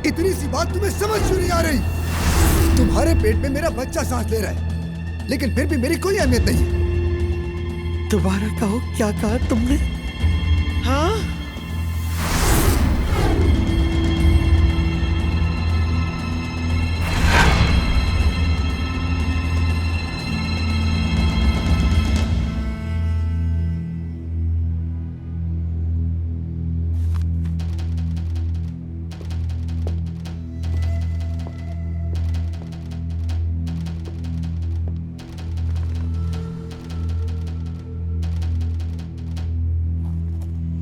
इतनी सी बात तुम्हें समझ क्यों नहीं आ रही? तुम्हारे पेट में मेरा बच्चा सांस ले रहा है, लेकिन फिर भी मेरी कोई अहमियत नहीं है। दोबारा कहो, क्या कहा तुमने? हाँ,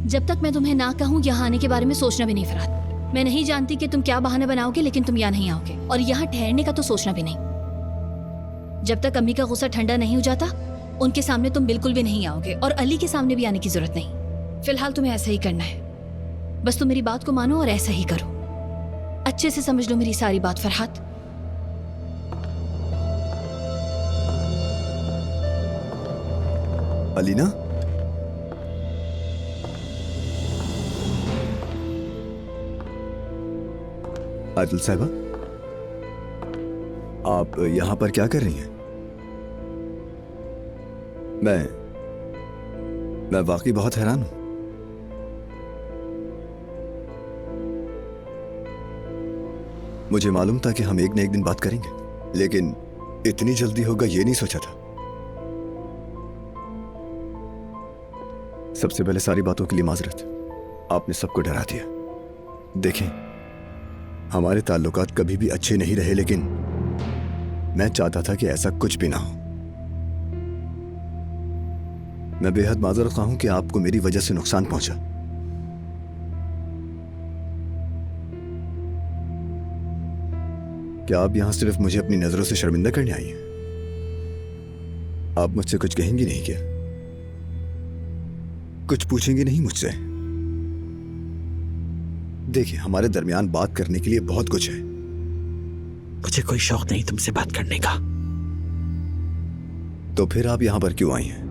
जब तक मैं तुम्हें ना कहूँ यहाँ आने के बारे में सोचना भी नहीं फरहाद। मैं नहीं जानती कि तुम क्या बहाना बनाओगे, लेकिन तुम यहाँ नहीं आओगे और यहाँ ठहरने का तो सोचना भी नहीं। जब तक अम्मी का गुस्सा ठंडा नहीं हो जाता, उनके सामने तुम बिल्कुल भी नहीं आओगे और अली के सामने भी आने की जरूरत नहीं। फिलहाल तुम्हें ऐसा ही करना है। बस तुम मेरी बात को मानो और ऐसा ही करो। अच्छे से समझ लो मेरी सारी बात फरहाद। अलीना, आदिल साहिबा, आप यहां पर क्या कर रही हैं? मैं वाकई बहुत हैरान हूं। मुझे मालूम था कि हम एक न एक दिन बात करेंगे, लेकिन इतनी जल्दी होगा ये नहीं सोचा था। सबसे पहले सारी बातों के लिए माजरत। आपने सबको डरा दिया। देखें, हमारे ताल्लुकात कभी भी अच्छे नहीं रहे, लेकिन मैं चाहता था कि ऐसा कुछ भी ना हो। मैं बेहद माजरत ख्वाह हूं कि आपको मेरी वजह से नुकसान पहुंचा। क्या आप यहां सिर्फ मुझे अपनी नजरों से शर्मिंदा करने आई हैं? आप मुझसे कुछ कहेंगी नहीं क्या? कुछ पूछेंगी नहीं मुझसे? देखिए, हमारे दरमियान बात करने के लिए बहुत कुछ है। मुझे कोई शौक नहीं तुमसे बात करने का। तो फिर आप यहां पर क्यों आई हैं?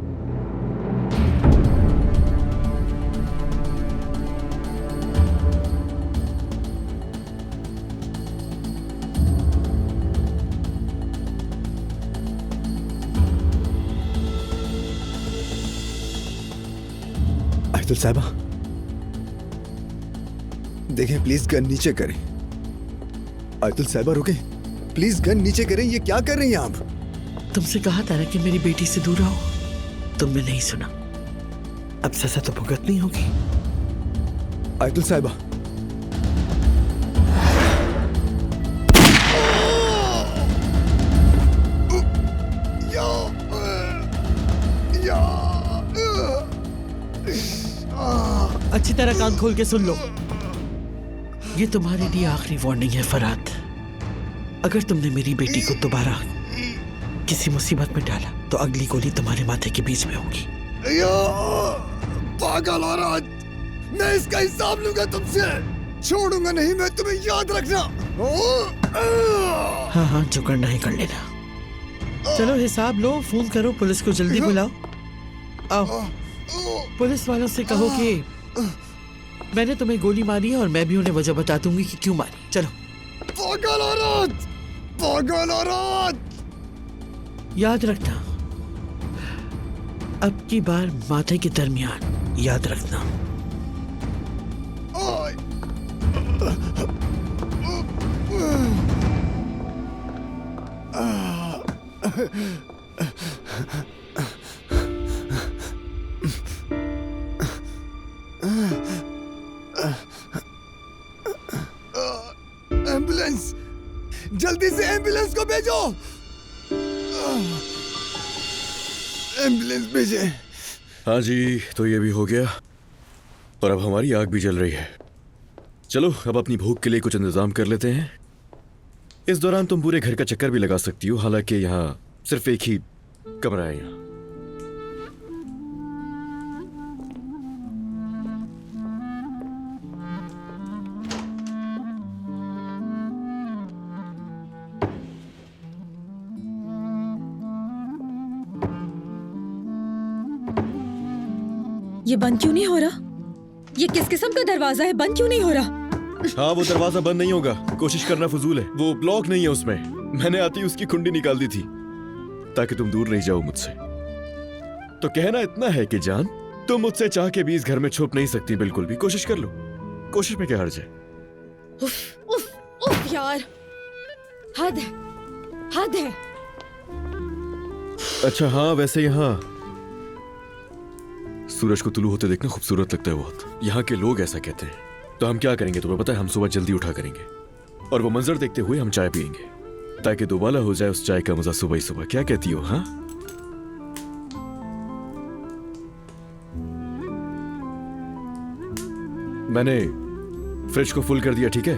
आयतुल साहिबा, देखें, प्लीज गन नीचे करें। आयतुल साहिबा रुकें, प्लीज गन नीचे करें। ये क्या कर रही हैं आप? तुमसे कहा था ना कि मेरी बेटी से दूर रहो। तुमने नहीं सुना। अब सजा तो भुगतनी होगी। आयतुल साहिबा, अच्छी तरह कान खोल के सुन लो। ये तुम्हारे लिए आखिरी वार्निंग है फरहाद। अगर तुमने मेरी बेटी को दोबारा किसी मुसीबत में डाला तो अगली गोली तुम्हारे माथे के बीच में होगी। पागल औरत, मैं इसका हिसाब लूंगा तुमसे। छोड़ूंगा नहीं मैं तुम्हें, याद रखना। हाँ हाँ, जो करना है कर लेना। चलो हिसाब लो, फोन करो, पुलिस को जल्दी बुलाओ। आओ, पुलिस वालों से कहो कि मैंने तुम्हें गोली मारी है और मैं भी उन्हें वजह बता दूंगी कि क्यों मारी। चलो। पागल औरत, पागल औरत। याद रखना, अब की बार माथे के दरमियान याद रखना। एम्बुलेंस, जल्दी से एम्बुलेंस को भेजो। एम्बुलेंस भेजे। हाँ जी, तो ये भी हो गया और अब हमारी आग भी जल रही है। चलो अब अपनी भूख के लिए कुछ इंतजाम कर लेते हैं। इस दौरान तुम पूरे घर का चक्कर भी लगा सकती हो, हालांकि यहाँ सिर्फ एक ही कमरा है। यहाँ ये बंद क्यों नहीं हो रहा? ये किस किस्म का दरवाजा है? बंद क्यों नहीं हो रहा? हाँ, वो दरवाजा बंद नहीं होगा, कोशिश करना फजूल है। वो ब्लॉक नहीं है उसमें, मैंने आती उसकी कुंडी निकाल दी थी ताकि तुम दूर नहीं जाओ मुझसे। तो कहना इतना है कि जान, तुम मुझसे चाह के भी इस घर में छुप नहीं सकती बिल्कुल भी। कोशिश कर लो, कोशिश में क्या हर्ज है। उफ उफ उफ यार, हद है, हद है। अच्छा हाँ, वैसे यहाँ सूरज को तुलू होते देखना खूबसूरत लगता है बहुत। यहाँ के लोग ऐसा कहते हैं। तो हम क्या करेंगे तुम्हें पता है? हम सुबह जल्दी उठा करेंगे और वो मंजर देखते हुए हम चाय पियेंगे ताकि दोबारा हो जाए उस चाय का मजा सुबह ही सुबह। क्या कहती हो? हाँ, मैंने फ्रिज को फुल कर दिया, ठीक है?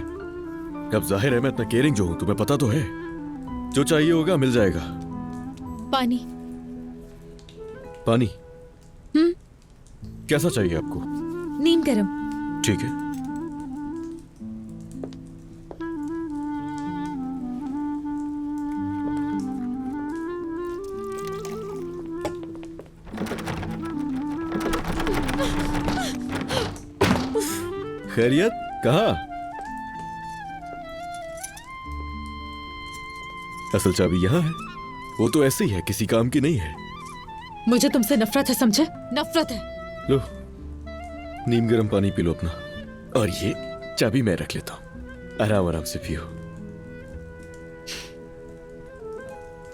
अब जाहिर है मैं इतना केयरिंग जो हूं, तुम्हें पता तो है। जो चाहिए होगा मिल जाएगा। पानी। पानी? कैसा चाहिए आपको? नीम गरम। ठीक है। खैरियत? कहाँ? असल चाबी यहाँ है। वो तो ऐसे ही है, किसी काम की नहीं है। मुझे तुमसे नफरत है, समझे? नफरत है। लो, नीम गर्म पानी पी लो अपना, और ये चाबी मैं रख लेता हूँ। आराम आराम से पियो।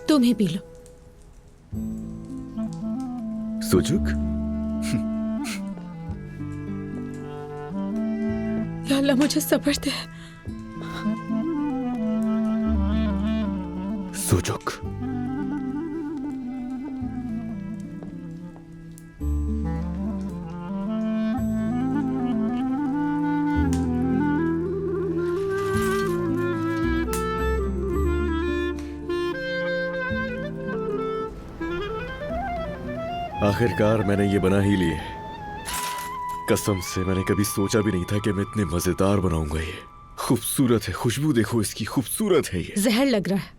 तुम ही पी लो। सुजुक, या अल्लाह मुझे सब्र दे। सुजुक। आखिरकार मैंने ये बना ही लिए। कसम से मैंने कभी सोचा भी नहीं था कि मैं इतने मजेदार बनाऊंगा। ये खूबसूरत है, खुशबू देखो इसकी, खूबसूरत है ये। जहर लग रहा है।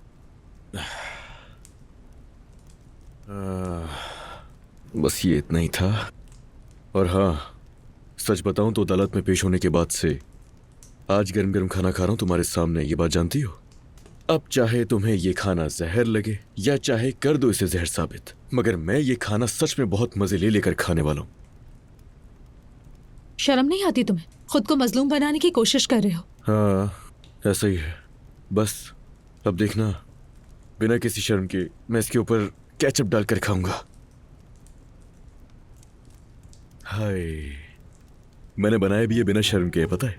बस ये इतना ही था। और हाँ, सच बताऊं तो अदालत में पेश होने के बाद से आज गरम गरम खाना खा रहा हूं तुम्हारे सामने। ये बात जानती हो? अब चाहे तुम्हें ये खाना जहर लगे या चाहे कर दो इसे जहर साबित, मगर मैं ये खाना सच में बहुत मजे ले लेकर खाने वाला हूं। शर्म नहीं आती तुम्हें? खुद को मजलूम बनाने की कोशिश कर रहे हो। हाँ, ऐसा ही है। बस अब देखना, बिना किसी शर्म के मैं इसके ऊपर केचप डालकर खाऊंगा। हाय, मैंने बनाया भी ये बिना शर्म के, पता है?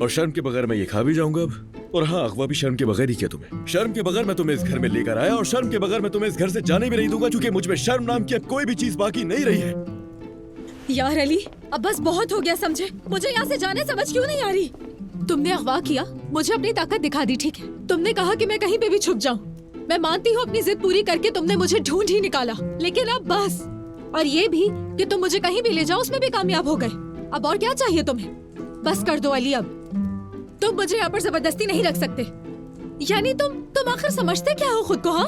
और शर्म के बगैर मैं ये खा भी जाऊंगा अब। और हाँ, अगवा भी शर्म के बगैर ही किया तुम्हें। शर्म के बगैर मैं तुम्हें इस घर में लेकर आया और शर्म के बगैर मैं तुम्हें इस घर से जाने भी नहीं दूंगा, क्योंकि मुझ में शर्म नाम की अब कोई भी चीज बाकी नहीं रही है। यार अली, अब बस बहुत हो गया, समझे? मुझे यहाँ से जाने समझ क्यों नहीं आ रही? तुमने अगवा किया, मुझे अपनी ताकत दिखा दी, ठीक है? तुमने कहा कि मैं कहीं पे भी छुप जाऊं। मैं मानती हूँ अपनी जिद पूरी करके तुमने मुझे ढूंढ ही निकाला, लेकिन अब बस। और ये भी कि तुम मुझे कहीं भी ले जाओ, उसमें भी कामयाब हो गए। अब और क्या चाहिए तुम्हें? बस कर दो अली, अब तुम मुझे यहाँ पर जबरदस्ती नहीं रख सकते। यानी तुम आखिर समझते क्या हो खुद को? हाँ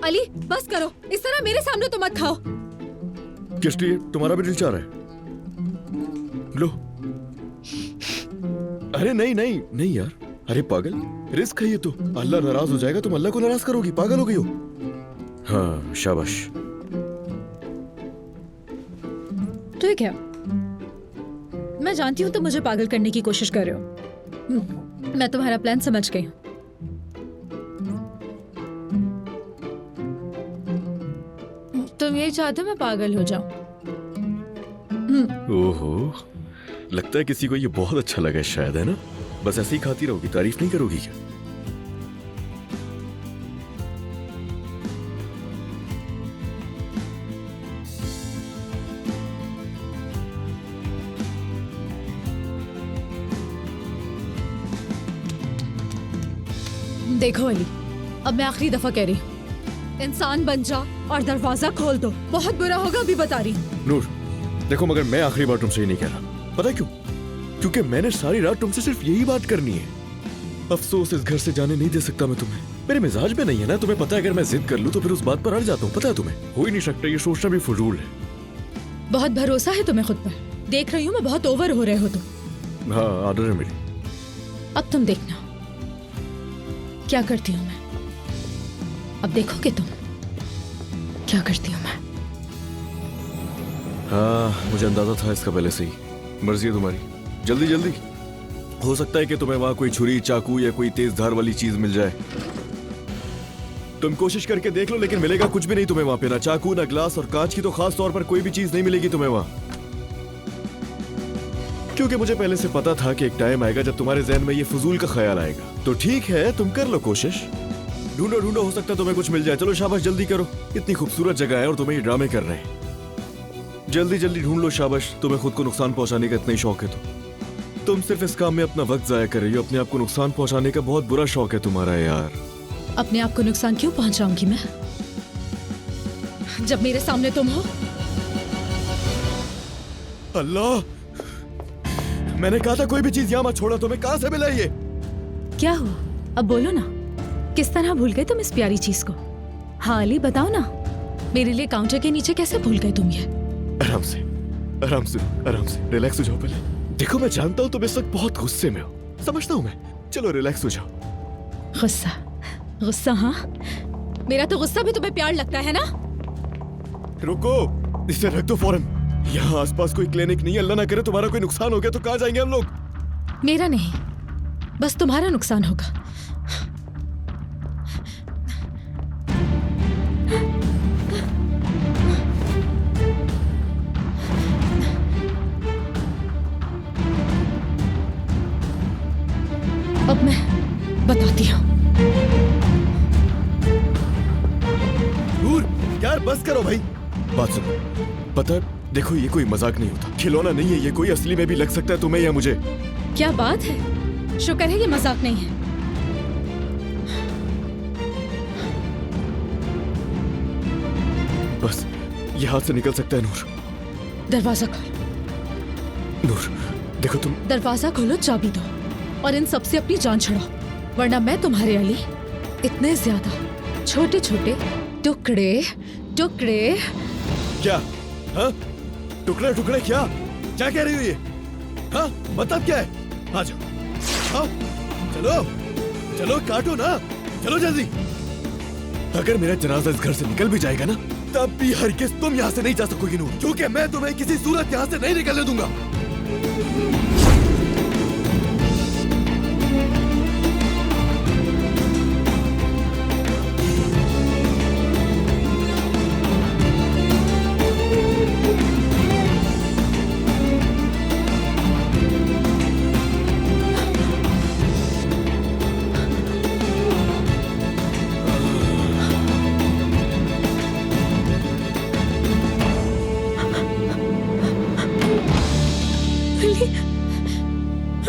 अली, बस करो। इस तरह मेरे सामने तो मत खाओ। किस लिए? तुम्हारा भी दिल चाह रहा है? लो। अरे नहीं नहीं नहीं यार, अरे पागल, रिस्क है ये तो। अल्लाह नाराज हो जाएगा, तुम अल्लाह को नाराज करोगी, पागल हो गई हो। हाँ, शाबाश। तो ये क्या? मैं जानती हूँ तुम मुझे पागल करने की कोशिश कर रहे हो। मैं तुम्हारा प्लान समझ गई हूँ। तुम ये चाहते हो मैं पागल हो जाऊं? ओहो, लगता है किसी को ये बहुत अच्छा लगा शायद, है ना? बस ऐसे ही खाती रहोगी, तारीफ नहीं करोगी क्या? देखो अली, अब मैं आखिरी दफा कह रही हूँ, इंसान बन जा और दरवाजा खोल दो। बहुत बुरा होगा, अभी बता रही हूँ। नूर, देखो, मगर मैं आखिरी बार तुमसे ये नहीं कह रहा। पता है क्यों? क्योंकि मैंने सारी रात तुमसे सिर्फ यही बात करनी है। अफसोस, इस घर से जाने नहीं दे सकता मैं तुम्हें। मेरे मिजाज में नहीं है ना, तुम्हें पता है। अगर मैं जिद कर लूं तो फिर उस बात पर अड़ जाता हूँ, पता है तुम्हें। हो ही नहीं सकता, ये सोचना भी फजूल है। बहुत भरोसा है तुम्हें खुद पर। देख रही हूँ मैं, बहुत ओवर हो रहे हो तुम। हाँ ऑर्डर है मेरी। अब तुम देखना क्या करती हूँ मैं। अब देखोगे तुम क्या करती हूँ मैं। हाँ मुझे अंदाजा था इसका पहले से ही। मर्जी है तुम्हारी, जल्दी जल्दी। हो सकता है कि तुम्हें वहां कोई छुरी, चाकू या कोई तेज धार वाली चीज मिल जाए। तुम कोशिश करके देख लो, लेकिन मिलेगा कुछ भी नहीं तुम्हें वहां पे। ना चाकू, ना ग्लास, और कांच की तो खास तौर पर कोई भी चीज नहीं मिलेगी तुम्हें वहां। क्योंकि मुझे पहले से पता था कि एक टाइम आएगा जब तुम्हारे जहन में ये फजूल का ख्याल आएगा। तो ठीक है, तुम कर लो कोशिश, ढूंढो ढूंढो, हो सकता है तुम्हें कुछ मिल जाए। चलो शाबाश, जल्दी करो, इतनी खूबसूरत जगह है और तुम्हें ये ड्रामे कर रहे हैं। जल्दी जल्दी ढूंढ लो, शाबाश। तुम्हें खुद को नुकसान पहुंचाने का इतना ही शौक है तो तुम सिर्फ इस काम में अपना वक्त जाया कर रही हो। अपने आप को नुकसान पहुंचाने का बहुत बुरा शौक है तुम्हारा यार। अपने आप को नुकसान क्यों पहुंचाऊंगी मैं, जब मेरे सामने तुम हो। अल्लाह, मैंने कहा था कोई भी चीज यहाँ मत छोड़ो। तुम्हें कहां से मिला ये? क्या हुआ, अब बोलो ना, किस तरह भूल गए तुम इस प्यारी चीज को। हाँ अली बताओ ना, मेरे लिए काउंटर के नीचे कैसे भूल गए तुम ये। आराम से, आराम से, आराम से, रिलैक्स हो जाओ पहले। देखो मैं जानता हूँ तुम इस वक्त बहुत गुस्से में हो, समझता हूँ मैं। चलो रिलैक्स हो जाओ। गुस्सा, गुस्सा? हाँ मेरा तो गुस्सा भी तुम्हें प्यार लगता है ना। रुको, इसे रख दो फौरन। यहाँ आसपास कोई क्लिनिक नहीं है, अल्लाह ना करे तुम्हारा कोई नुकसान हो गया तो कहाँ जाएंगे हम लोग? मेरा नहीं, बस तुम्हारा नुकसान होगा। अब मैं बताती हूँ। नूर, यार बस करो भाई। बात सुनो, पता है, देखो ये कोई मजाक नहीं होता, खिलौना नहीं है ये, कोई असली में भी लग सकता है तुम्हें या मुझे। क्या बात है, शुक्र है ये मजाक नहीं है। बस ये हाथ से निकल सकता है। नूर, दरवाजा खोलो। नूर देखो तुम। दरवाजा खोलो, चाबी दो और इन सबसे अपनी जान छुड़ाओ, वरना मैं तुम्हारे अली इतने ज्यादा छोटे छोटे टुकड़े टुकड़े। क्या? हाँ टुकड़े टुकड़े क्या? क्या कह रही हो ये? हाँ मतलब क्या है? आ जाओ, हाँ चलो चलो, काटो ना, चलो जल्दी। अगर मेरा जनाजा इस घर से निकल भी जाएगा ना, तब भी हरगिज़ तुम यहाँ से नहीं जा सकोगी नूर, क्योंकि मैं तुम्हें किसी सूरत यहाँ से नहीं निकलने दूंगा।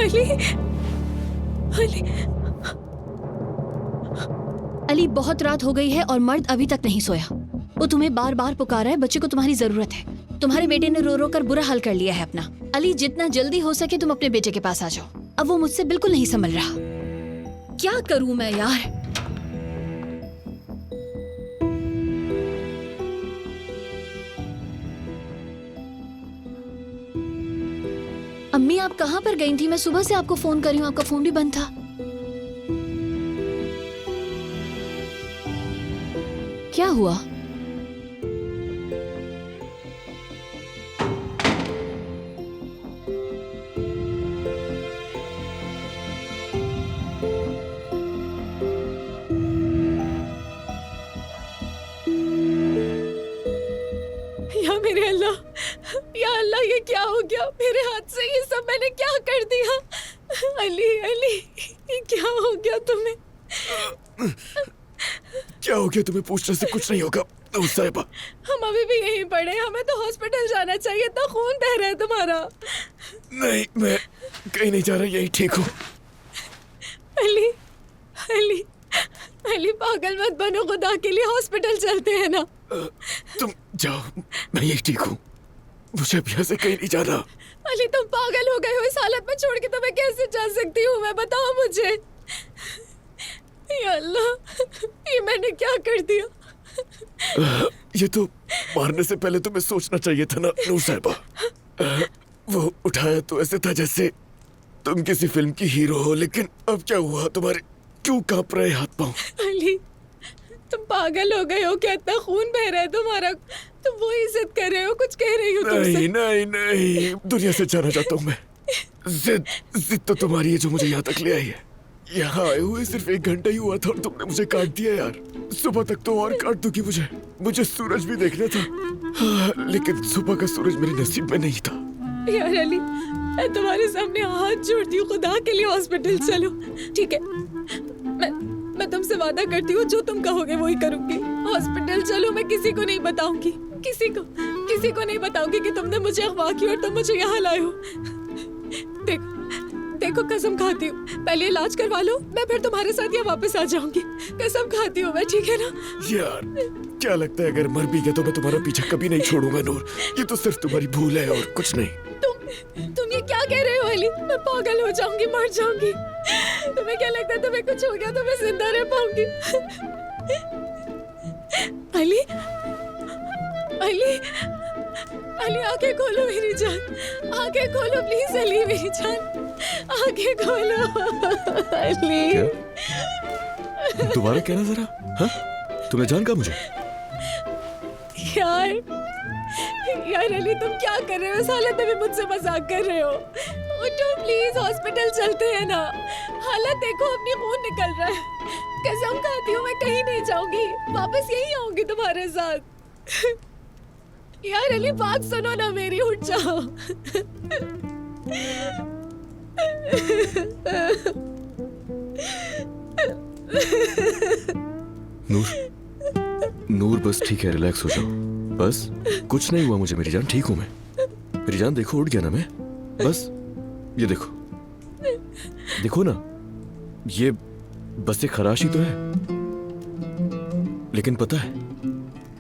अली, अली, अली, बहुत रात हो गई है और मर्द अभी तक नहीं सोया। वो तुम्हें बार बार पुकारा है, बच्चे को तुम्हारी जरूरत है। तुम्हारे बेटे ने रो रो कर बुरा हाल कर लिया है अपना। अली, जितना जल्दी हो सके तुम अपने बेटे के पास आ जाओ। अब वो मुझसे बिल्कुल नहीं संभल रहा। क्या करूं मैं यार? अम्मी, आप कहाँ पर गई थी? मैं सुबह से आपको फोन कर रही हूँ, आपका फोन भी बंद था। क्या हुआ? या मेरे अल्लाह, या अल्लाह, ये क्या हो गया मेरे हाथ से? ये सब मैंने क्या कर दिया? अली, अली, ये क्या हो गया तुम्हें? क्या हो गया तुम्हें? पूछने से कुछ नहीं होगा साहिबा। हम अभी भी यहीं पड़े, हमें तो हॉस्पिटल जाना चाहिए। इतना खून बह रहा है तुम्हारा। नहीं, मैं कहीं नहीं जा रहा, यही ठीक हूँ। अली, अली, अली, पागल मत बनो, खुदा के लिए हॉस्पिटल चलते हैं ना। तुम जाओ, मैं यही ठीक हूँ, मुझे अब यहाँ से कहीं नहीं जाना। अली, तुम पागल हो गए हो। इस हालत में छोड़ के तो मैं कैसे जा सकती हूँ? मैं, बताओ मुझे। या अल्लाह, ये मैंने क्या कर दिया? ये तो मारने से पहले तुम्हें सोचना चाहिए था ना नूर साहिबा। वो उठाया तो ऐसे था जैसे तुम किसी फिल्म की हीरो हो, लेकिन अब क्या हुआ तुम्हारे? क्यों कांप रहे हाथ पांव? अली, तुम पागल हो गए हो क्या? इतना खून बह रहा है तुम्हारा, तुम वो इज्जत कर रहे हो, कुछ कह रही हो तुमसे? नहीं नहीं नहीं, दुनिया से जाना चाहता हूँ मैं। जिद तो तुम्हारी है जो मुझे यहाँ तक ले आई है। यहाँ आए हुए सिर्फ 1 घंटा ही हुआ था और तुमने मुझे काट दिया यार। सुबह तक तो और काट दूंगी मुझे सूरज भी देखना था। हाँ, लेकिन सुबह का सूरज मेरे नसीब में नहीं था। यार अली, मैं तुम्हारे सामने हाथ जोड़ती हूँ, खुदा के लिए हॉस्पिटल चलो, ठीक है? मैं तुमसे वादा करती हूँ, जो तुम कहोगे वही करूंगी। हॉस्पिटल चलो, मैं किसी को नहीं बताऊंगी, किसी को नहीं बताऊंगी कि तुमने मुझे अगवा किया और तुम मुझे यहाँ लाए हो। देखो कसम खाती हूँ, पहले इलाज करवा लो, मैं फिर तुम्हारे साथ यहाँ वापस आ जाऊंगी। कसम खाती हूँ मैं, ठीक है ना? यार क्या लगता है अगर मर भी गया तो मैं तुम्हारा पीछा कभी नहीं छोड़ूंगा नूर। ये तो सिर्फ तुम्हारी भूल है और कुछ नहीं। तुम ये क्या कह रहे हो अली? मैं पागल हो जाऊंगी, मर जाऊंगी। तुम्हें क्या लगता है तुम्हें कुछ हो गया तो मैं जिंदा रह पाऊंगी? अली, अली, अली आंखें खोलो मेरी जान, आंखें खोलो प्लीज अली, मेरी जान आंखें खोलो अली। दोबारा कहना जरा। हाँ, तुमने जान कहा मुझे? यार अली, तुम क्या कर रहे हो? इस हालत में भी मुझसे मजाक कर रहे हो? उठो प्लीज, हॉस्पिटल चलते हैं ना। हालत देखो अपनी, खून निकल रहा है। कसम खाती हूँ मैं कहीं नहीं जाऊंगी, वापस यहीं आऊंगी तुम्हारे साथ। यार अली बात सुनो ना मेरी, उठ जाओ। नूर बस ठीक है, रिलैक्स हो जाओ। बस कुछ नहीं हुआ मुझे मेरी जान, ठीक हूं मैं। मेरी जान देखो, उठ गया ना मैं। बस ये देखो ना, ये बस एक खराश ही तो है। लेकिन पता है,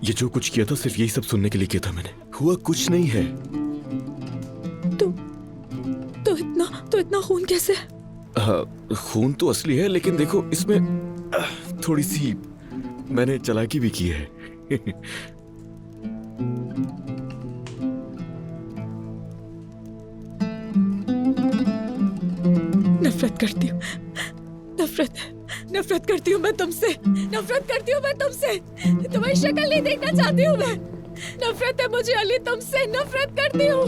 ये जो कुछ किया था सिर्फ यही सब सुनने के लिए किया था मैंने। हुआ कुछ नहीं है। तो इतना खून कैसे? हाँ, खून तो असली है, लेकिन देखो इसमें थोड़ी सी मैंने चालाकी भी की है। नफरत करती हूँ, नफरत करती हूँ मैं तुमसे, नफरत करती हूँ मैं तुमसे। तुम्हारी शक्ल नहीं देखना चाहती हूँ मैं। नफरत है मुझे अली तुमसे, नफरत करती हूँ।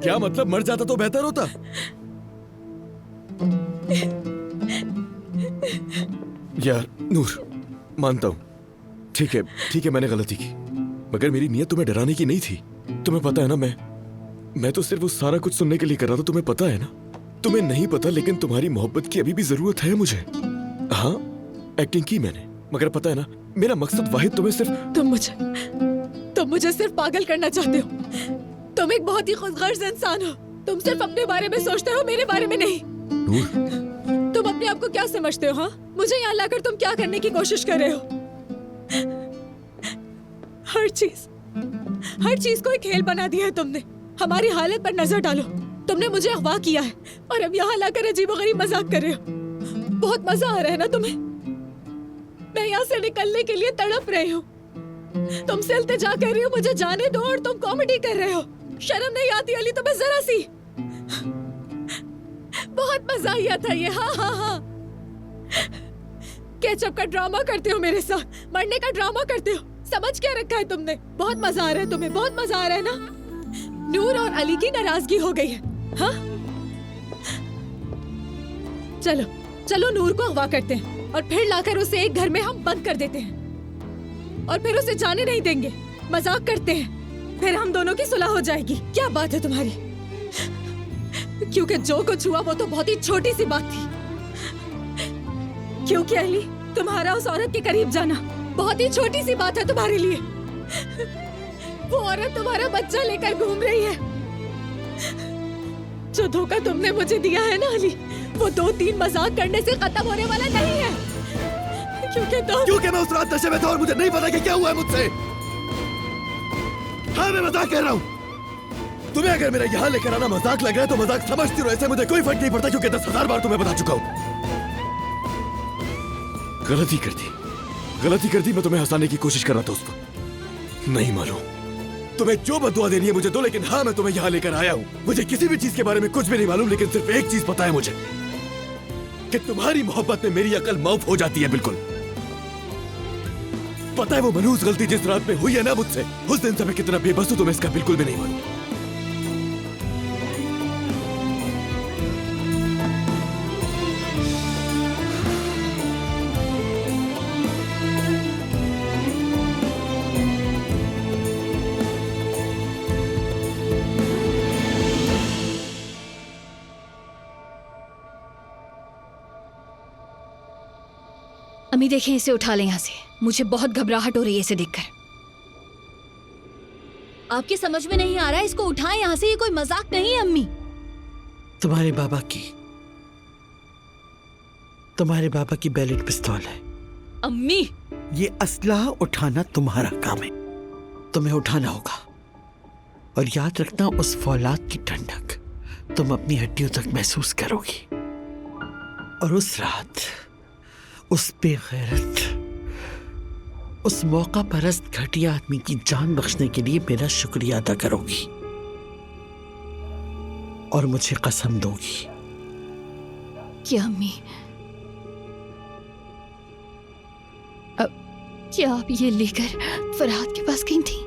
क्या मतलब? मर जाता तो बेहतर होता। यार नूर, मानता हूं, ठीक है मैंने गलती की, मगर मेरी नीयत तुम्हें डराने की नहीं थी। तुम्हें पता है ना, मैं तो सिर्फ वो सारा कुछ सुनने के लिए कर रहा था। तुम्हें पता है ना? तुम्हें नहीं पता, लेकिन तुम्हारी मोहब्बत की अभी भी जरूरत है मुझे। हाँ, एक्टिंग की मैंने, मगर पता है ना, मेरा मकसद वाहिद तुम्हें सिर्फ। तुम मुझे सिर्फ पागल करना चाहते हो। तुम एक बहुत ही खुदगर्ज इंसान हो। तुम सिर्फ अपने बारे में सोचते हो, मेरे बारे में नहीं। नूर, तुम अपने आप को क्या समझते हो? हाँ, मुझे यहाँ लाकर तुम क्या करने की कोशिश कर रहे हो? हर चीज को एक खेल बना दिया है तुमने। हमारी हालत पर नजर डालो, तुमने मुझे अगवा किया है और अब यहाँ लाकर अजीबोगरीब मजाक कर रहे हो। बहुत मजा आ रहा है ना तुम्हें? मैं यहाँ से निकलने के लिए तड़प रही हूँ, तुमसे इल्तिजा कर रही हूँ मुझे जाने दो, और तुम कॉमेडी कर रहे हो। शर्म नहीं आती अली तुम्हें जरा सी? बहुत मजा आया था ये। हाँ, केचप का ड्रामा करते हो मेरे साथ, मरने का ड्रामा करते हो। समझ क्या रखा है तुमने? बहुत मजा आ रहा है तुम्हें, बहुत मजा आ रहा है ना? नूर और अली की नाराजगी हो गई है। हाँ, चलो नूर को अगवा करते हैं और फिर लाकर उसे एक घर में हम बंद कर देते हैं और फिर उसे जाने नहीं देंगे। मजाक करते हैं, फिर हम दोनों की सुलह हो जाएगी। क्या बात है तुम्हारी? क्योंकि जो कुछ हुआ वो तो बहुत ही छोटी सी बात थी। क्योंकि अली, तुम्हारा उस औरत के करीब जाना बहुत ही छोटी सी बात है तुम्हारे लिए। वो औरत तुम्हारा बच्चा लेकर घूम रही है। जो धोखा तुमने मुझे दिया है ना अली, वो 2-3 मजाक करने से खत्म होने वाला नहीं है। क्योंकि मैं उस रात नशे में था और मुझे नहीं पता कि क्या हुआ है मुझसे। हाँ, मैं मजाक कर रहा हूँ। तुम्हें अगर मेरा यहाँ लेकर आना मजाक लग रहा है तो मजाक समझती रहो, ऐसे मुझे कोई फर्क नहीं पड़ता, क्योंकि 10,000 बार तुम्हें बता चुका हूँ। गलती कर दी, मैं तुम्हें हंसाने की कोशिश कर रहा था उस पर। नहीं मालूम तुम्हें जो बदुआ देनी है मुझे दो, लेकिन हाँ मैं तुम्हें यहाँ लेकर आया हूँ। मुझे किसी भी चीज के बारे में कुछ भी नहीं मालूम, लेकिन सिर्फ एक चीज पता है मुझे कि तुम्हारी मोहब्बत में मेरी अकल माफ हो जाती है। बिल्कुल पता है वो मनहूस गलती जिस रात में हुई है ना मुझसे, उस दिन से मैं कितना बेबस हूं तुम्हें इसका बिल्कुल भी नहीं मालूम। अम्मी देखें, इसे उठा लें यहाँ से। मुझे बहुत घबराहट हो रही है इसे देखकर। आपकी समझ में नहीं आ रहा है, इसको उठाएं यहाँ से, ये कोई मजाक नहीं है अम्मी। तुम्हारे बाबा की बैलेट पिस्तौल है। अम्मी ये असलहा उठाना तुम्हारा काम है, तुम्हें उठाना होगा। और याद रखना, उस फौलाद की ठंडक तुम अपनी हड्डियों तक महसूस करोगी। और उस रात उस बेगैरत, उस मौका परस्त घटिया आदमी की जान बख्शने के लिए मेरा शुक्रिया अदा करोगी और मुझे कसम दोगी। क्या अम्मी, क्या आप ये लेकर फरहाद के पास गई थी?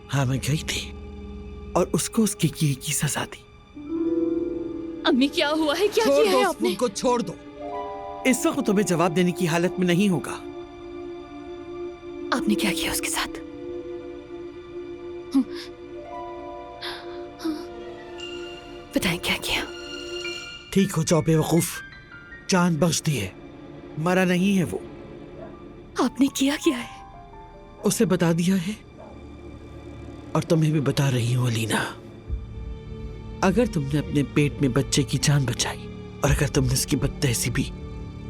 हाँ, मैं गई थी और उसको उसके किए की सजा दी। अम्मी क्या हुआ है, क्या छोड़ किया दो है उस आपने? फूल को, छोड़ दो। इस वक्त तुम्हें जवाब देने की हालत में नहीं होगा। आपने क्या किया उसके साथ? बताएं क्या किया? ठीक हो जाओ बेवकूफ, जान बख्श दी है, मरा नहीं है वो। आपने किया क्या है? उसे बता दिया है और तुम्हें भी बता रही हूं अलीना। अगर तुमने अपने पेट में बच्चे की जान बचाई और अगर तुमने उसकी बदतहसीबी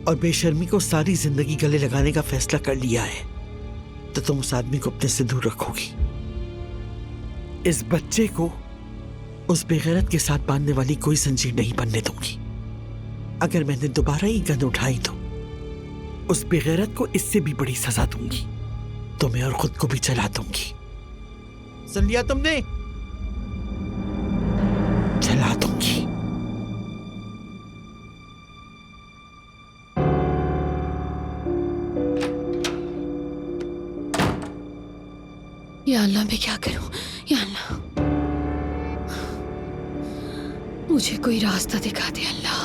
और बेशर्मी को सारी जिंदगी गले लगाने का फैसला कर लिया है, तो तुम उस आदमी को अपने से दूर रखोगी। इस बच्चे को उस बेगैरत के साथ बांधने वाली कोई जंजीर नहीं बनने दूंगी। अगर मैंने दोबारा ये गन उठाई तो उस बेगैरत को इससे भी बड़ी सजा दूंगी, तुम्हें और खुद को भी जला दूंगी। सुन लिया तुमने? जला दूंगी। या अल्लाह, मैं क्या करूं? या अल्लाह, मुझे कोई रास्ता दिखा दे अल्लाह।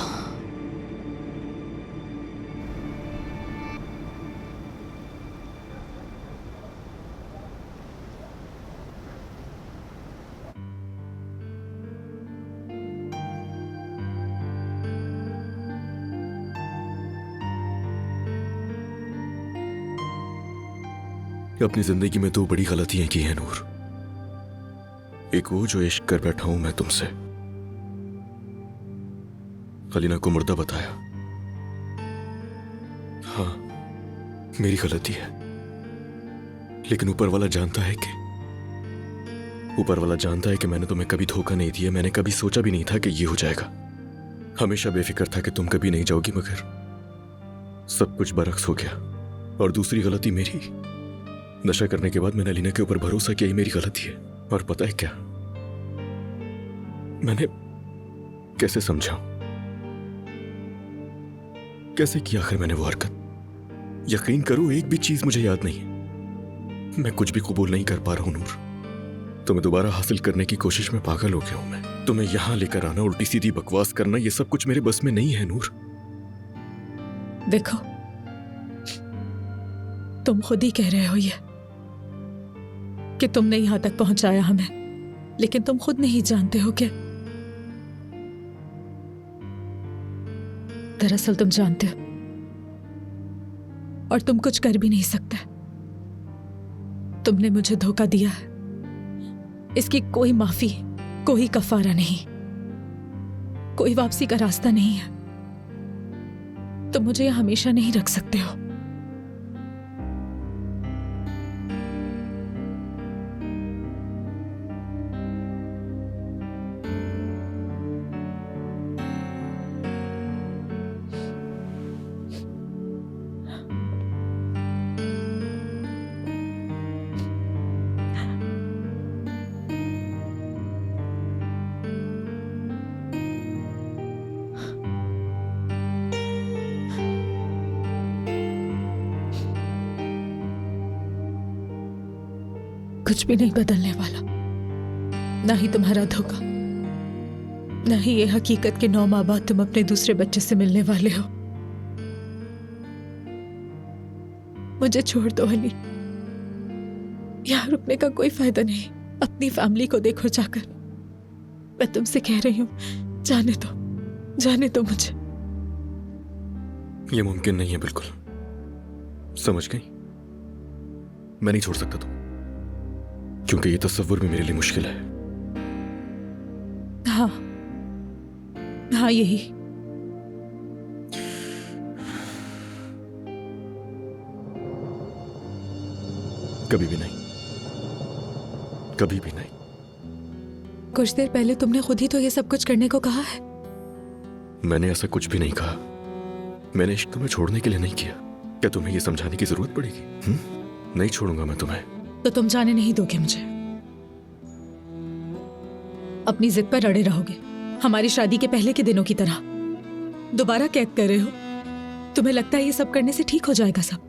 अपनी जिंदगी में दो बड़ी गलतियां की हैं नूर। एक वो जो इश्क कर बैठा हूं मैं तुमसे, अलीना को मुर्दा बताया। हाँ, मेरी गलती है, लेकिन ऊपर वाला जानता है कि मैंने तुम्हें कभी धोखा नहीं दिया। मैंने कभी सोचा भी नहीं था कि ये हो जाएगा। हमेशा बेफिक्र था कि तुम कभी नहीं जाओगी, मगर सब कुछ बरक्स हो गया। और दूसरी गलती मेरी, नशा करने के बाद मैंने अलीना के ऊपर भरोसा किया, ये मेरी गलती है। और पता है क्या, मैंने कैसे समझाऊं, कैसे किया आखिर मैंने वो हरकत? यकीन करो, एक भी चीज मुझे याद नहीं है। मैं कुछ भी कबूल नहीं कर पा रहा हूं नूर। तुम्हें दोबारा हासिल करने की कोशिश में पागल हो गया हूं मैं। तुम्हें यहां लेकर आना, उल्टी सीधी बकवास करना, ये सब कुछ मेरे बस में नहीं है नूर। देखो, तुम खुद ही कह रहे हो ये कि तुमने यहां तक पहुंचाया हमें, लेकिन तुम खुद नहीं जानते हो क्या? दरअसल तुम जानते हो और तुम कुछ कर भी नहीं सकते। तुमने मुझे धोखा दिया है, इसकी कोई माफी, कोई कफारा नहीं, कोई वापसी का रास्ता नहीं है। तुम मुझे यहां हमेशा नहीं रख सकते हो। कुछ भी नहीं बदलने वाला, ना ही तुम्हारा धोखा, ना ही ये हकीकत के 9 माह बाद तुम अपने दूसरे बच्चे से मिलने वाले हो। मुझे छोड़ दो अली, यहाँ रुकने का कोई फायदा नहीं। अपनी फैमिली को देखो जाकर। मैं तुमसे कह रही हूँ, जाने दो मुझे। ये मुमकिन नहीं है बिल्कुल, समझ गई? मैं नहीं छोड़ सकता तुम, क्योंकि ये तस्वुर भी मेरे लिए मुश्किल है। हाँ यही। कभी भी नहीं, कभी भी नहीं। कुछ देर पहले तुमने खुद ही तो ये सब कुछ करने को कहा है। मैंने ऐसा कुछ भी नहीं कहा। मैंने इश्क तुम्हें छोड़ने के लिए नहीं किया। क्या तुम्हें यह समझाने की जरूरत पड़ेगी? नहीं छोड़ूंगा मैं तुम्हें। तो तुम जाने नहीं दोगे मुझे? अपनी जिद पर अड़े रहोगे, हमारी शादी के पहले के दिनों की तरह? दोबारा कैद कर रहे हो? तुम्हें लगता है ये सब करने से ठीक हो जाएगा सब?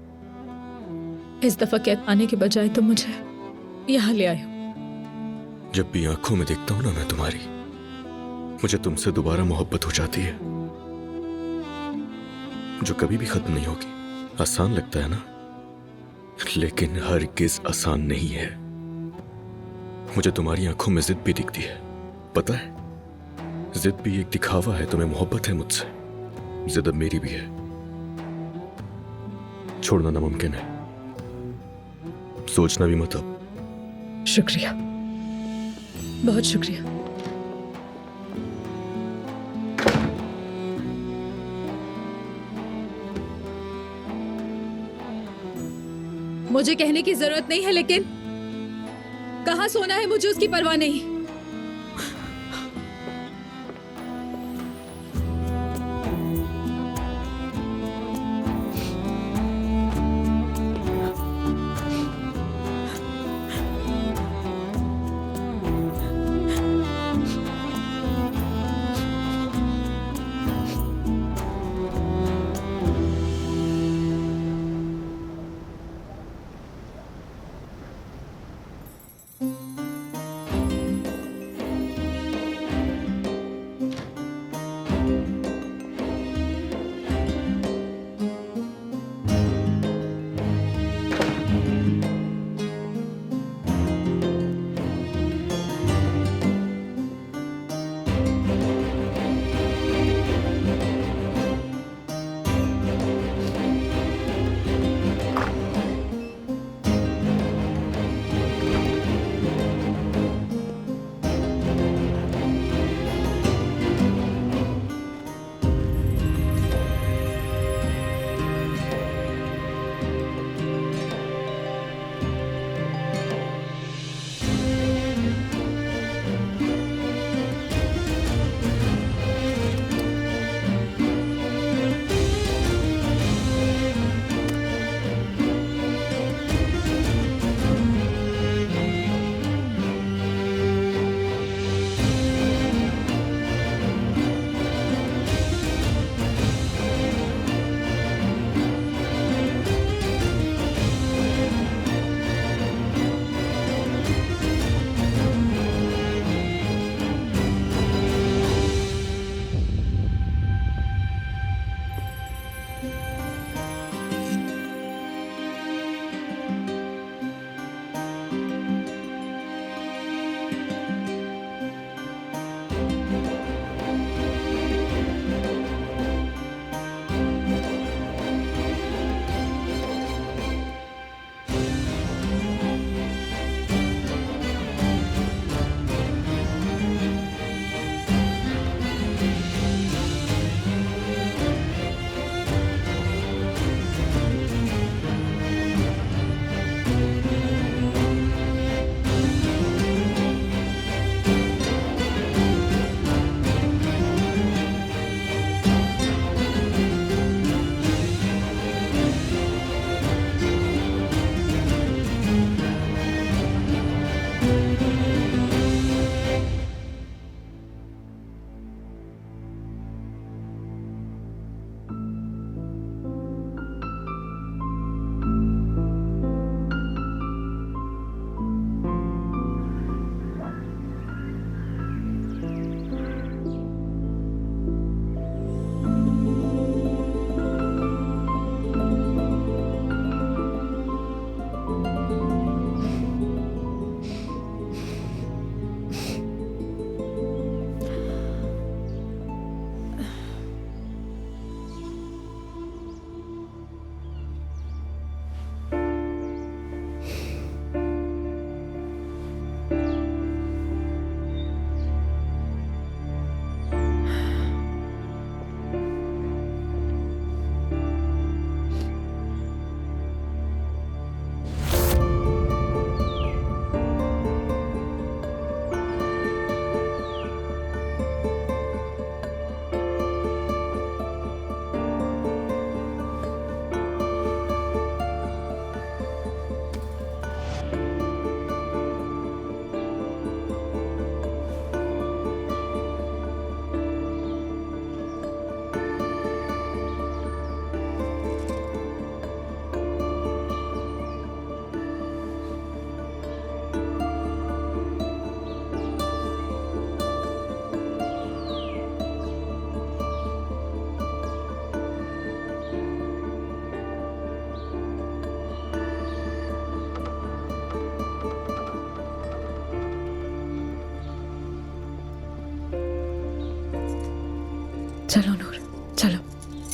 इस दफा कैद आने के बजाय तुम मुझे यहाँ ले आए हो। जब भी आंखों में देखता हूं ना मैं तुम्हारी, मुझे तुमसे दोबारा मोहब्बत हो जाती है, जो कभी भी खत्म नहीं होगी। आसान लगता है ना, लेकिन हरगिज आसान नहीं है। मुझे तुम्हारी आंखों में जिद भी दिखती है, पता है? जिद भी एक दिखावा है। तुम्हें मोहब्बत है मुझसे, जिद अब मेरी भी है। छोड़ना नामुमकिन है, सोचना भी मत अब। शुक्रिया, बहुत शुक्रिया। मुझे कहने की जरूरत नहीं है, लेकिन कहाँ सोना है मुझे उसकी परवाह नहीं।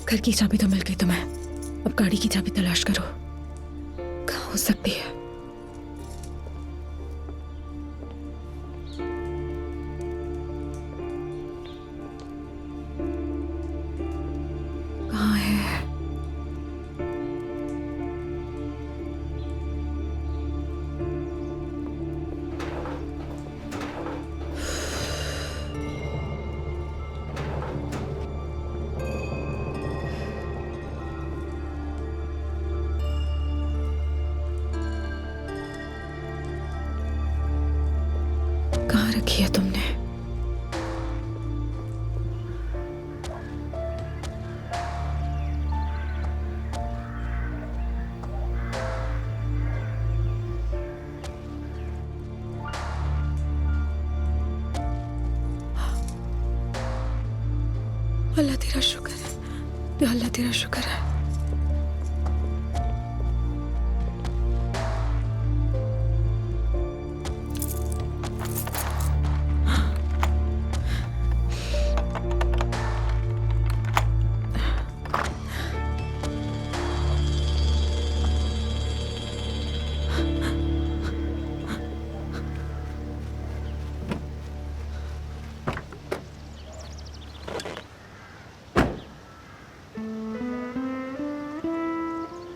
घर की चाबी तो मिल गई तुम्हें, अब गाड़ी की चाबी तलाश करो। कहाँ हो सकती है? कहाँ है? कहाँ रखी है तुमने? अल्लाह तेरा शुक्र है, अल्लाह तेरा शुक्र है।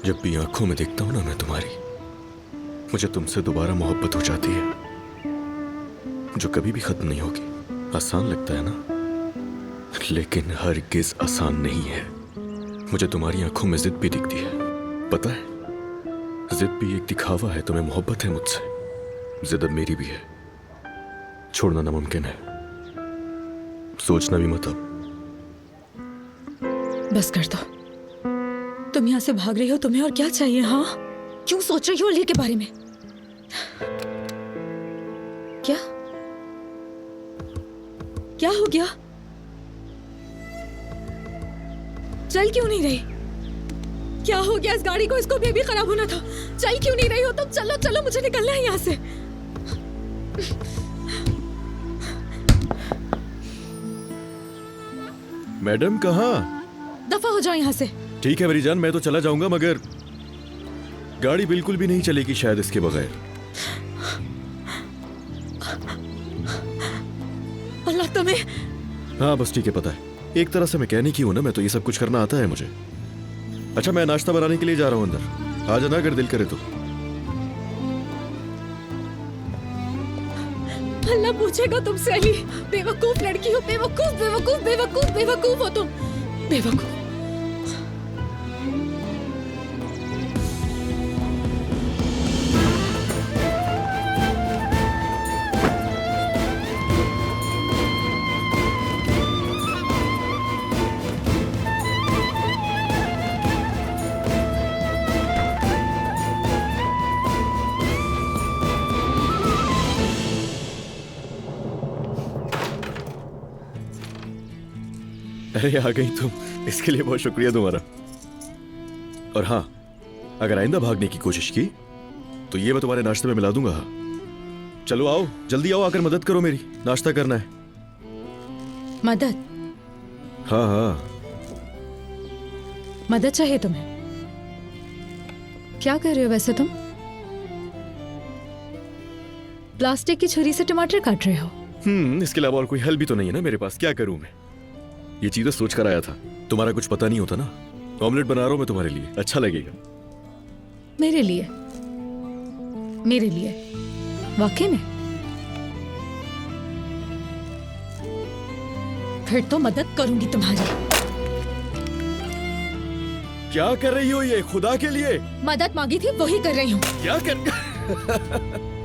जब भी आंखों में देखता हूं ना मैं तुम्हारी, मुझे तुमसे दोबारा मोहब्बत हो जाती है, जो कभी भी खत्म नहीं होगी। आसान लगता है ना, लेकिन हरगिज आसान नहीं है। मुझे तुम्हारी आंखों में जिद भी दिखती है, पता है? जिद भी एक दिखावा है। तुम्हें मोहब्बत है मुझसे, जिद अब मेरी भी है। छोड़ना नामुमकिन है, सोचना भी मत अब। बस कर दो, तुम यहाँ से भाग रही हो, तुम्हें और क्या चाहिए? हाँ, क्यों सोच रही हो अली के बारे में? क्या क्या हो गया? चल क्यों नहीं रही? क्या हो गया इस गाड़ी को? इसको बेबी खराब होना था। चल क्यों नहीं रही हो तुम? चलो चलो, मुझे निकलना है यहाँ से। मैडम कहाँ? दफा हो जाओ यहाँ से। ठीक है मेरी जान, मैं तो चला जाऊंगा, मगर गाड़ी बिल्कुल भी नहीं चलेगी शायद इसके बगैर। अल्लाह तुम्हें। हाँ बस ठीक है, पता है एक तरह से मैकेनिक ही हूं ना मैं, तो ये सब कुछ करना आता है मुझे। अच्छा मैं नाश्ता बनाने के लिए जा रहा हूँ अंदर, आ जाना अगर दिल करे तो। अल्लाह पूछेगा तुमसे अली। बेवकूफ लड़की हो, बेवकूफ बेवकूफ बेवकूफ बेवकूफ हो तुम, बेवकूफ। अरे आ गई तुम, इसके लिए बहुत शुक्रिया तुम्हारा। और हाँ, अगर आइंदा भागने की कोशिश की तो ये मैं तुम्हारे नाश्ते में मिला दूंगा। चलो आओ, जल्दी आओ, आकर मदद करो मेरी, नाश्ता करना है। मदद? हाँ हाँ, मदद चाहिए तुम्हें? क्या कर रहे हो वैसे तुम? प्लास्टिक की छुरी से टमाटर काट रहे हो? इसके अलावा और कोई हल भी तो नहीं है ना मेरे पास, क्या करूं मैं? ये चीजें सोच कर आया था, तुम्हारा कुछ पता नहीं होता ना। ऑमलेट बना रहा हूं मैं तुम्हारे लिए, अच्छा लगेगा। मेरे लिए? मेरे लिए? वाकई में? फिर तो मदद करूंगी तुम्हारी। क्या कर रही हो ये, खुदा के लिए? मदद मांगी थी वही कर रही हूँ। क्या कर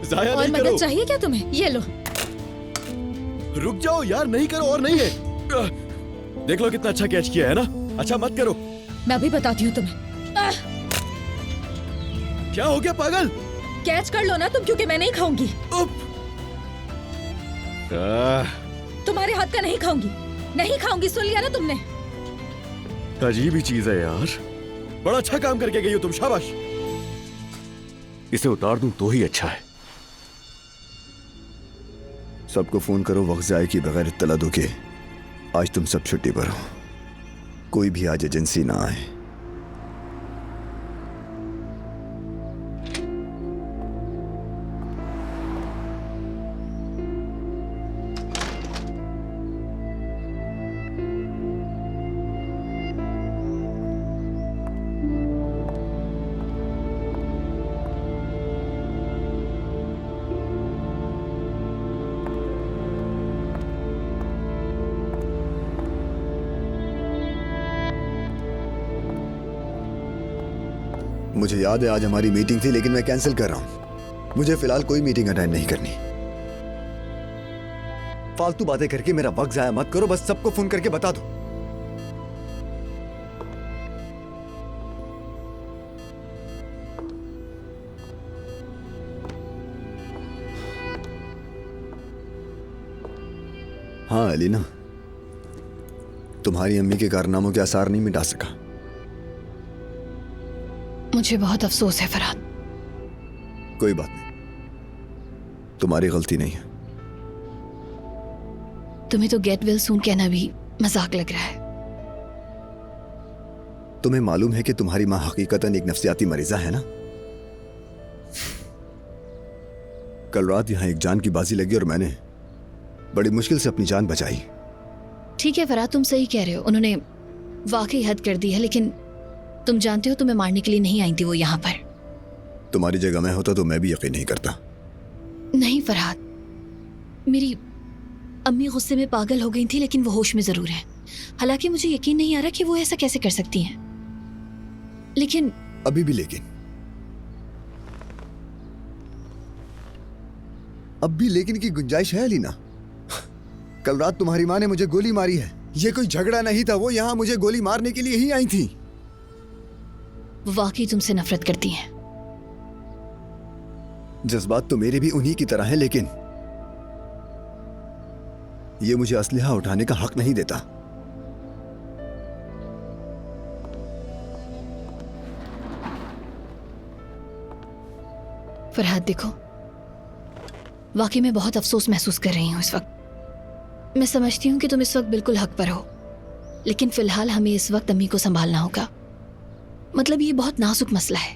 जाया और नहीं मदद करो। चाहिए क्या तुम्हें? ये लो। रुक जाओ यार, नहीं करो और नहीं है। देख लो कितना अच्छा कैच किया है ना। अच्छा मत करो। मैं अभी बताती हूँ तुम्हें। क्या हो गया पागल? कैच कर लो ना तुम, क्योंकि मैं नहीं खाऊंगी। तुम्हारे हाथ का नहीं खाऊंगी, नहीं खाऊंगी, सुन लिया ना तुमने? अजीब ही चीज है यार, बड़ा अच्छा काम करके गई हो तुम, शाबाश। इसे उतार दूं तो ही अच्छा है। सबको फोन करो, वक्त जाए कि बगैर इत्तला दो के आज तुम सब छुट्टी पर हो। कोई भी आज एजेंसी ना आए। मुझे याद है आज हमारी मीटिंग थी, लेकिन मैं कैंसिल कर रहा हूं। मुझे फिलहाल कोई मीटिंग अटेंड नहीं करनी। फालतू बातें करके मेरा वक्त जाया मत करो, बस सबको फोन करके बता दो। हाँ अलीना, तुम्हारी अम्मी के कारनामों के आसार नहीं मिटा सका। मुझे बहुत अफसोस है फरहाद। कोई बात नहीं, तुम्हारी गलती नहीं है। तुम्हें तो गेट वेल सून कहना भी मजाक लग रहा है। तुम्हें मालूम है कि तुम्हारी मां हकीकतन एक नफ्सियाती मरीजा है ना? कल रात यहां एक जान की बाजी लगी और मैंने बड़ी मुश्किल से अपनी जान बचाई। ठीक है फरहाद, तुम सही कह रहे हो, उन्होंने वाकई हद कर दी है, लेकिन तुम जानते हो तुम्हें मारने के लिए नहीं आई थी वो यहाँ पर। तुम्हारी जगह मैं होता तो मैं भी यकीन नहीं करता। नहीं फरहाद, मेरी अम्मी गुस्से में पागल हो गई थी, लेकिन वो होश में जरूर है। हालांकि मुझे यकीन नहीं आ रहा कि वो ऐसा कैसे कर सकती हैं। लेकिन अभी भी अब भी लेकिन की गुंजाइश है अलीना। कल रात तुम्हारी माँ ने मुझे गोली मारी है। ये कोई झगड़ा नहीं था, वो यहाँ मुझे गोली मारने के लिए ही आई थी। वो वाकई तुमसे नफरत करती हैं। जज्बात तो मेरे भी उन्हीं की तरह हैं, लेकिन ये मुझे असलहा उठाने का हक नहीं देता। फरहाद देखो, वाकई मैं बहुत अफसोस महसूस कर रही हूँ इस वक्त। मैं समझती हूँ कि तुम इस वक्त बिल्कुल हक पर हो, लेकिन फिलहाल हमें इस वक्त अम्मी को संभालना होगा। मतलब ये बहुत नाजुक मसला है।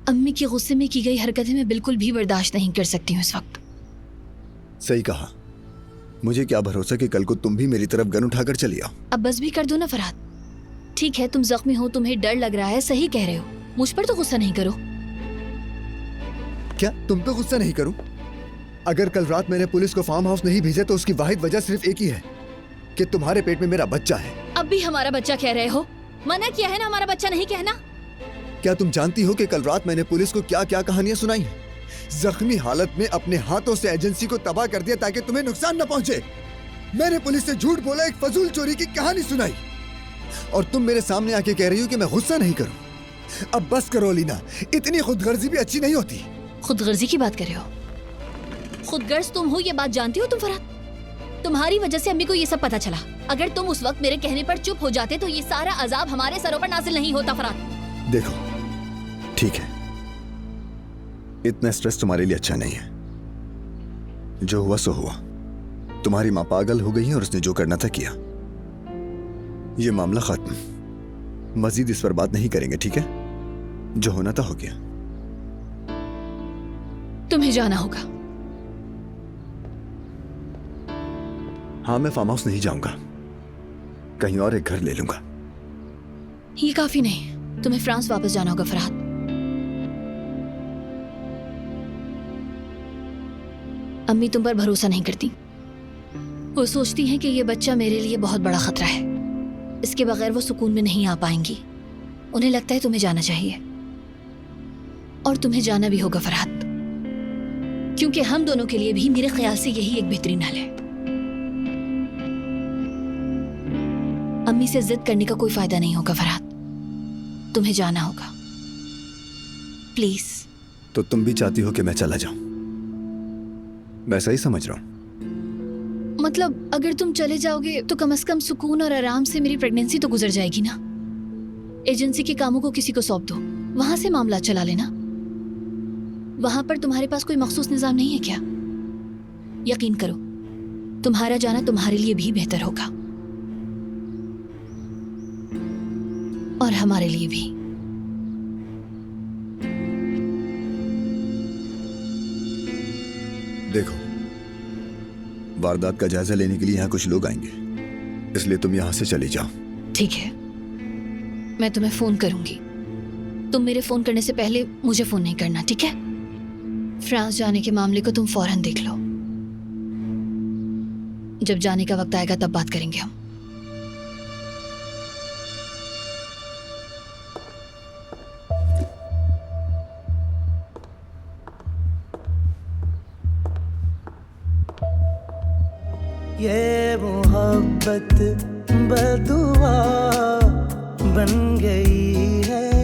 अम्मी के गुस्से में की गई हरकतें मैं बिल्कुल भी बर्दाश्त नहीं कर सकती हूँ इस वक्त। सही कहा। मुझे क्या भरोसा कि कल को तुम भी मेरी तरफ गन उठाकर चली आओ। अब बस भी कर दो ना फरहाद। ठीक है, तुम जख्मी हो, तुम्हें डर लग रहा है, सही कह रहे हो। मुझ पर तो गुस्सा नहीं करो। क्या तुम पे गुस्सा नहीं करूं? अगर कल रात मैंने पुलिस को फार्म हाउस नहीं भेजा तो उसकी वाहिद वजह सिर्फ एक ही है कि तुम्हारे पेट में मेरा बच्चा है। अब भी हमारा बच्चा कह रहे हो? मना किया है ना हमारा बच्चा नहीं कहना। क्या तुम जानती हो कि कल रात मैंने पुलिस को क्या क्या कहानियां सुनाई हैं? जख्मी हालत में अपने हाथों से एजेंसी को तबाह कर दिया ताकि तुम्हें नुकसान न पहुंचे। मैंने पुलिस से झूठ बोला, एक फजूल चोरी की कहानी सुनाई, और तुम मेरे सामने आके कह रही हो कि मैं गुस्सा नहीं करूं। अब बस करो लीना, इतनी खुदगर्जी भी अच्छी नहीं होती। खुदगर्जी की बात कर रहे हो? खुदगर्ज तुम हो, ये बात जानती हो तुम फरहाद? तुम्हारी वजह से अम्मी को ये सब पता चला। अगर तुम उस वक्त मेरे कहने पर चुप हो जाते तो ये सारा अजाब हमारे सरों पर नाजिल नहीं होता फरहाद। देखो, ठीक है, इतना स्ट्रेस तुम्हारे लिए अच्छा नहीं है। जो हुआ सो हुआ। तुम्हारी माँ पागल हो गई है और उसने जो करना था किया। ये मामला खत्म। मजीद इस पर बात नहीं करेंगे, ठीक है? जो होना था हो गया। तुम्हें जाना होगा। हाँ, मैं फार्म हाउस नहीं जाऊंगा, कहीं और एक घर ले लूंगा। ये काफी नहीं, तुम्हें फ्रांस वापस जाना होगा फरहाद। अम्मी तुम पर भरोसा नहीं करती। वो सोचती हैं कि ये बच्चा मेरे लिए बहुत बड़ा खतरा है, इसके बगैर वो सुकून में नहीं आ पाएंगी। उन्हें लगता है तुम्हें जाना चाहिए, और तुम्हें जाना भी होगा फरहाद, क्योंकि हम दोनों के लिए भी मेरे ख्याल से यही एक बेहतरीन हल है। अम्मी से जिद करने का कोई फायदा नहीं होगा फरहाद, तुम्हें जाना होगा, प्लीज। तो तुम भी चाहती हो कि मैं चला जाऊं? मैं सही समझ रहा हूं? मतलब अगर तुम चले जाओगे तो कम से कम सुकून और आराम से मेरी प्रेगनेंसी तो गुजर जाएगी ना। एजेंसी के कामों को किसी को सौंप दो, वहां से मामला चला लेना। वहां पर तुम्हारे पास कोई मखसूस निजाम नहीं है क्या? यकीन करो, तुम्हारा जाना तुम्हारे लिए भी बेहतर होगा। और हमारे लिए भी। देखो, वारदात का जायजा लेने के लिए यहाँ कुछ लोग आएंगे, इसलिए तुम यहाँ से चली जाओ। ठीक है, मैं तुम्हें फोन करूंगी। तुम मेरे फोन करने से पहले मुझे फोन नहीं करना, ठीक है? फ्रांस जाने के मामले को तुम फौरन देख लो। जब जाने का वक्त आएगा तब बात करेंगे हम। ये मोहब्बत बदुआ बन गई है।